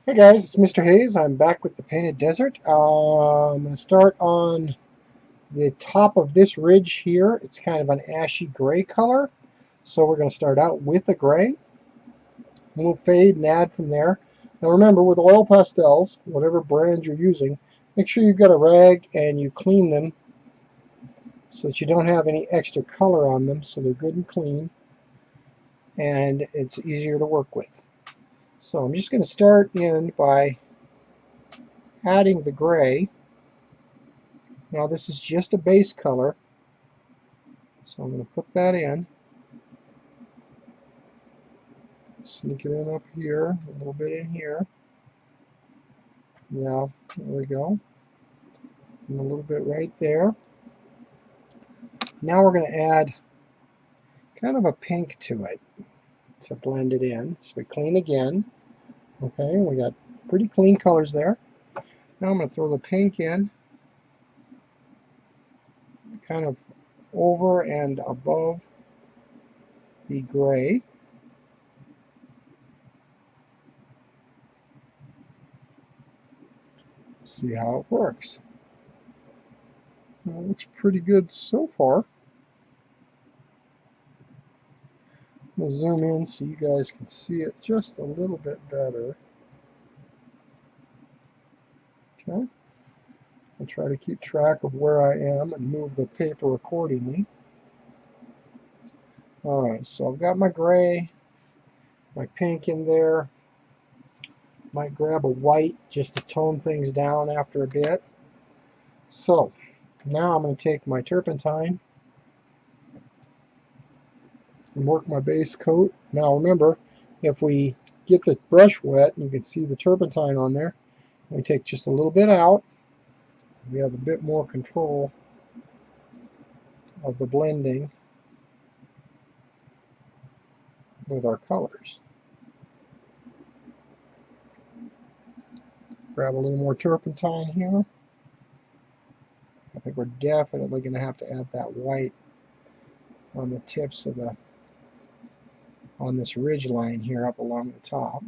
Hey guys, it's Mr. Hayes. I'm back with the Painted Desert. I'm going to start on the top of this ridge here. It's kind of an ashy gray color. So we're going to start out with a gray. We'll fade and add from there. Now remember, with oil pastels, whatever brand you're using, make sure you've got a rag and you clean them so that you don't have any extra color on them, so they're good and clean and it's easier to work with. So I'm just going to start in by adding the gray. Now this is just a base color, so I'm going to put that in. Sneak it in up here, a little bit in here. Yeah, there we go. And a little bit right there. Now we're going to add kind of a pink to it to blend it in. So we clean again. Okay, we got pretty clean colors there. Now I'm going to throw the pink in, kind of over and above the gray. See how it works. Well, it looks pretty good so far. I'm going to zoom in so you guys can see it just a little bit better. Okay. I'll try to keep track of where I am and move the paper accordingly. Alright, so I've got my gray, my pink in there. Might grab a white just to tone things down after a bit. So, now I'm going to take my turpentine and work my base coat. Now remember, if we get the brush wet, you can see the turpentine on there. We take just a little bit out. We have a bit more control of the blending with our colors. Grab a little more turpentine here. I think we're definitely going to have to add that white on the tips of on this ridge line here up along the top.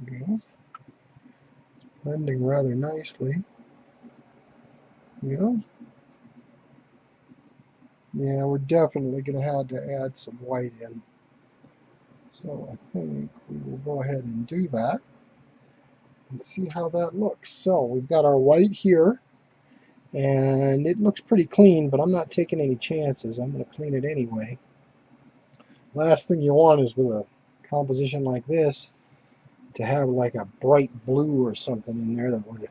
Okay. Blending rather nicely. Yeah. Yeah, we're definitely going to have to add some white in. So I think we will go ahead and do that and see how that looks. So we've got our white here, and it looks pretty clean, but I'm not taking any chances. I'm going to clean it anyway. Last thing you want is with a composition like this to have like a bright blue or something in there that would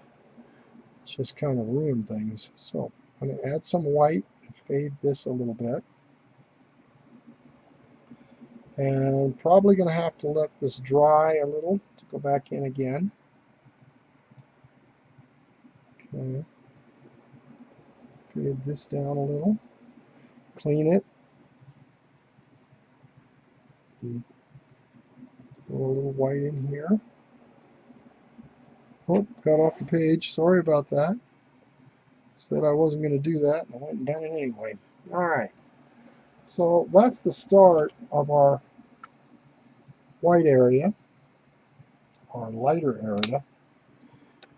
just kind of ruin things. So I'm going to add some white and fade this a little bit. And probably going to have to let this dry a little to go back in again. Okay. Fade this down a little. Clean it. And throw a little white in here. Oh, got off the page. Sorry about that. Said I wasn't going to do that, and I went and done it anyway. Alright. So that's the start of our white area, our lighter area.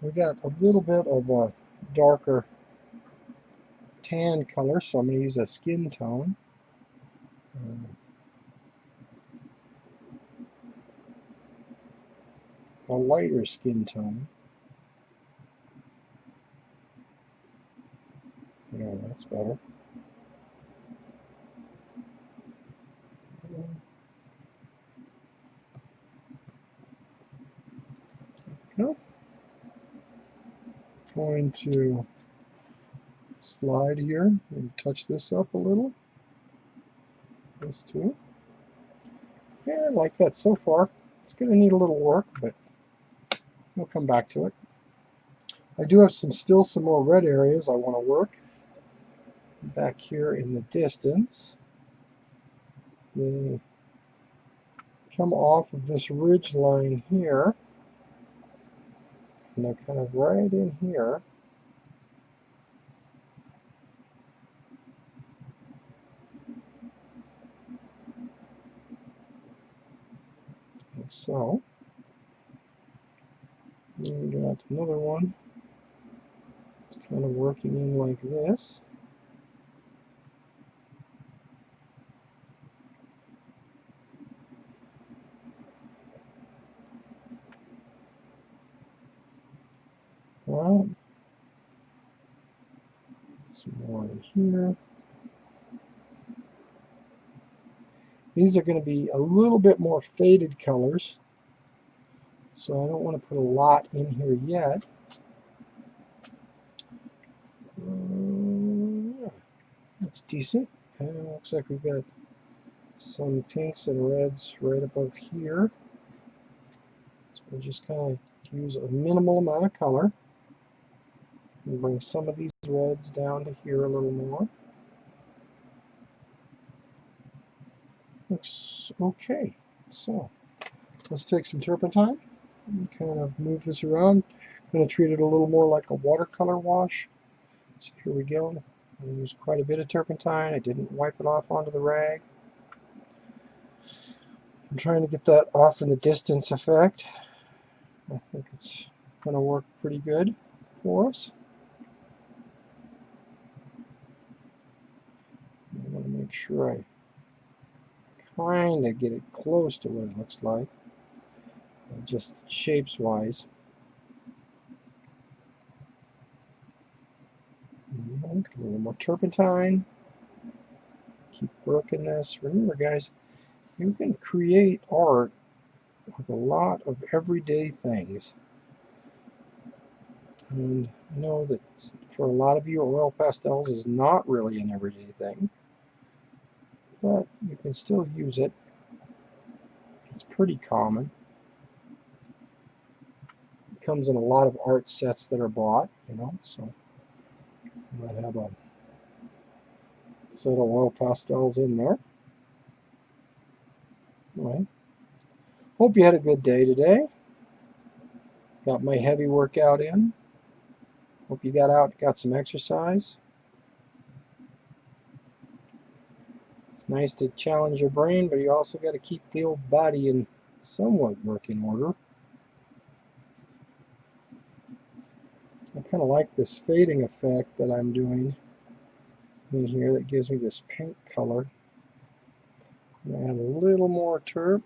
We got a little bit of a darker tan color, so I'm going to use a skin tone. A lighter skin tone. Yeah, that's better. Nope. Going to slide here and touch this up a little. This too. Yeah, I like that so far. It's going to need a little work, but we'll come back to it. I do have still some more red areas I want to work. Back here in the distance. The come off of this ridge line here, and they're kind of right in here. Like so. Then we got another one. It's kind of working in like this. Well, some more in here. These are going to be a little bit more faded colors, so I don't want to put a lot in here yet. Looks decent. Looks like we've got some pinks and reds right above here. So we'll just kind of use a minimal amount of color and bring some of these reds down to here a little more. Looks okay. So let's take some turpentine and kind of move this around. I'm going to treat it a little more like a watercolor wash. So here we go. I used quite a bit of turpentine. I didn't wipe it off onto the rag. I'm trying to get that off in the distance effect. I think it's going to work pretty good for us. I want to make sure I kind of get it close to what it looks like, just shapes wise. A little more turpentine. Keep working this. Remember, guys, you can create art with a lot of everyday things. And I know that for a lot of you, oil pastels is not really an everyday thing, but you can still use it. It's pretty common. It comes in a lot of art sets that are bought, you know, so you might have a set of oil pastels in there. Anyway, hope you had a good day today. Got my heavy workout in. Hope you got out, got some exercise. It's nice to challenge your brain, but you also got to keep the old body in somewhat working order. I kind of like this fading effect that I'm doing in here that gives me this pink color. I'm going to add a little more turp.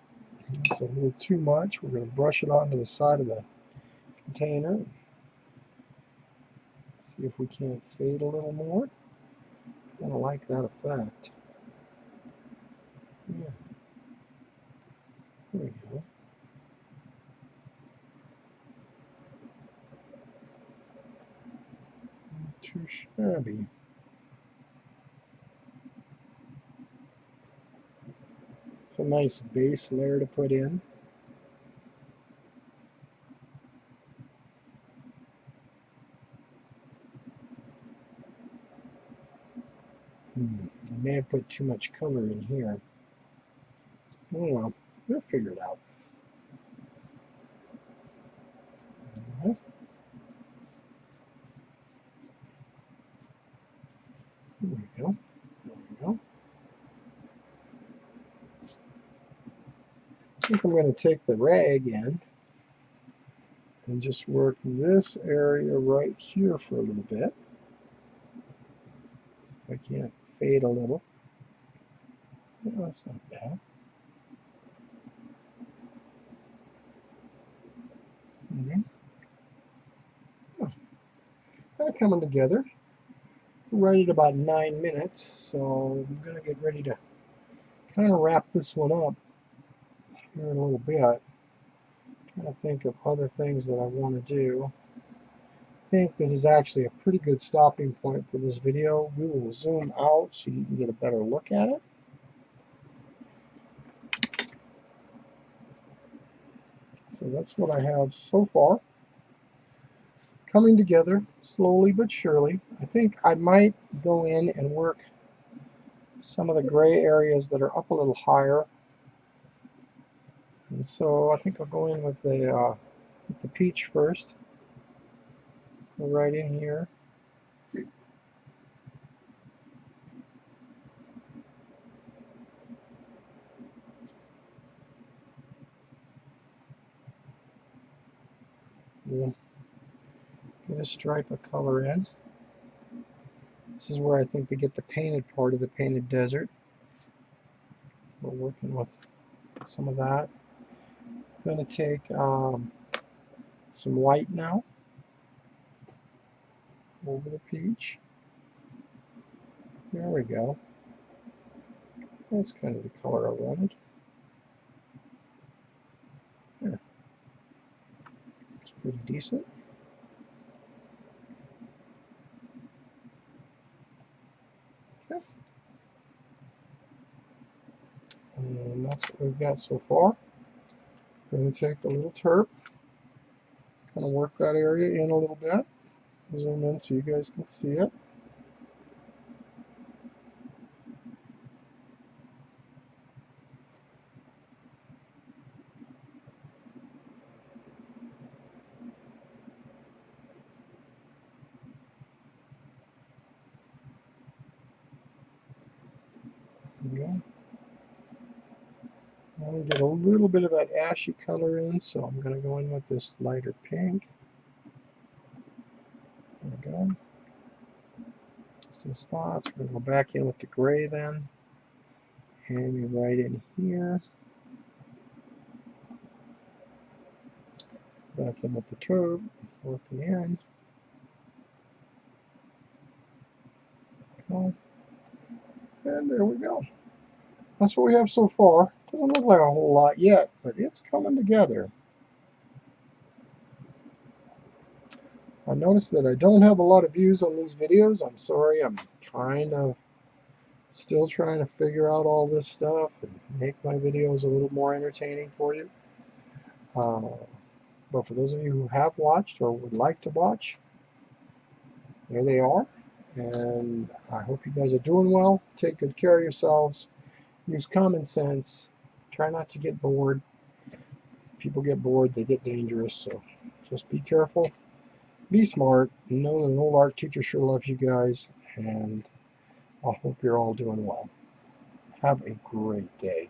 It's a little too much. We're going to brush it onto the side of the container. See if we can't fade a little more. I kind of like that effect. Yeah. There we go. Not too shabby. It's a nice base layer to put in. I may have put too much color in here. Oh well, we'll figure it out. There we go. There we go. I think I'm going to take the rag in and just work this area right here for a little bit. See if I can't fade a little. Yeah, that's not bad. Oh, kind of coming together. We're right at about 9 minutes, so I'm going to get ready to kind of wrap this one up here in a little bit. Trying to think of other things that I want to do. I think this is actually a pretty good stopping point for this video. We will zoom out so you can get a better look at it. So that's what I have so far. Coming together slowly but surely. I think I might go in and work some of the gray areas that are up a little higher. And so I think I'll go in with the peach first. Go right in here. We'll get a stripe of color in. This is where I think they get the painted part of the painted desert. We're working with some of that. I'm going to take some white now over the peach. There we go. That's kind of the color I wanted. Yeah, it's pretty decent. Okay. And that's what we've got so far. I'm going to take the little terp, kind of work that area in a little bit. Zoom in so you guys can see it. There we go. I want to get a little bit of that ashy color in, so I'm going to go in with this lighter pink. There we go. Some spots. We're going to go back in with the gray then. Hang it right in here. Back in with the turb. Working in. Okay. And there we go. That's what we have so far. Doesn't look like a whole lot yet, but it's coming together. I noticed that I don't have a lot of views on these videos. I'm sorry. I'm kind of still trying to figure out all this stuff and make my videos a little more entertaining for you. But for those of you who have watched or would like to watch, there they are. And I hope you guys are doing well. Take good care of yourselves. Use common sense. Try not to get bored. People get bored, they get dangerous. So just be careful. Be smart. Know that an old art teacher sure loves you guys. And I hope you're all doing well. Have a great day.